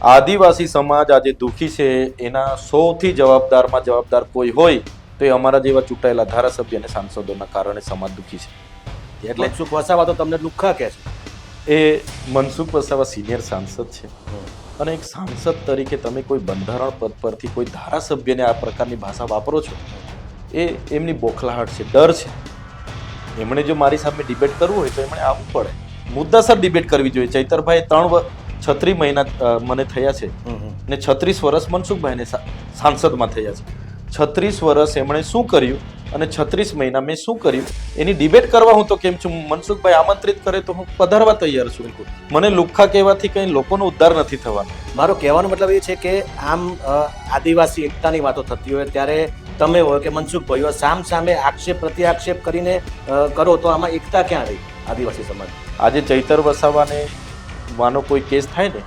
આદિવાસી સમાજ આજે દુઃખી છે એના સૌથી જવાબદાર કોઈ હોય તો એ અમારા જેવા ચૂંટાયેલા ધારાસભ્ય અને સાંસદોના કારણે સમાજ દુઃખી છે. એટલે મનસુખ વસાવા તો તમને લુખ્ખા કહે છે. એ મનસુખ વસાવા સિનિયર સાંસદ છે અને એક સાંસદ તરીકે તમે કોઈ બંધારણ પદ પરથી કોઈ ધારાસભ્યને આ પ્રકારની ભાષા વાપરો છો એ એમની બોખલાહટ છે, ડર છે. એમણે જો મારી સામે ડિબેટ કરવું હોય તો એમણે આવવું પડે, મુદ્દાસર ડિબેટ કરવી જોઈએ. ચૈતરભાઈ 36 મહિના મને થયા છે ને 36 વર્ષ મનસુખભાઈને સાંસદમાં થયા છે. 36 વર્ષ એમણે શું કર્યું અને 36 મહિના મેં શું કર્યું એની ડિબેટ કરવા હું તો કેમ છું. મનસુખભાઈ આમંત્રિત કરે તો હું પધારવા તૈયાર છું. મને લુખ્ખા કહેવાથી કંઈ લોકોનો ઉદ્ધાર નથી થવાનો. મારો કહેવાનો મતલબ એ છે કે આમ આદિવાસી એકતાની વાતો થતી હોય ત્યારે તમે હોય કે મનસુખભાઈ હોય સામે આક્ષેપ પ્રત્યાક્ષેપ કરીને કરો તો આમાં એકતા ક્યાં રહી આદિવાસી સમાજ? આજે ચૈતર વસાવાને વાનો કોઈ કેસ થાય ને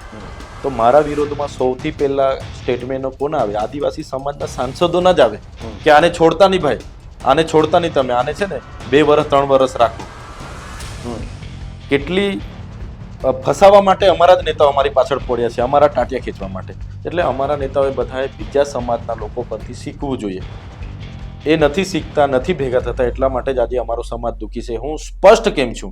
તો મારા વિરોધમાં સૌથી પહેલા સ્ટેટમેન્ટો કોણ આવે? આદિવાસી સમાજના સાંસદોના જ આવે કે આને છોડતા નહીં ભાઈ, આને છોડતા નહીં, તમે આને છે ને 2 વર્ષ 3 વર્ષ રાખો. કેટલી ફસાવા માટે અમારા જ નેતાઓ અમારી પાછળ પડ્યા છે, અમારા ટાંટિયા ખેંચવા માટે. એટલે અમારા નેતાઓએ બધાએ બીજા સમાજના લોકો પરથી શીખવું જોઈએ. એ નથી શીખતા, નથી ભેગા થતા, એટલા માટે જ આજે અમારો સમાજ દુઃખી છે. હું સ્પષ્ટ કેમ છું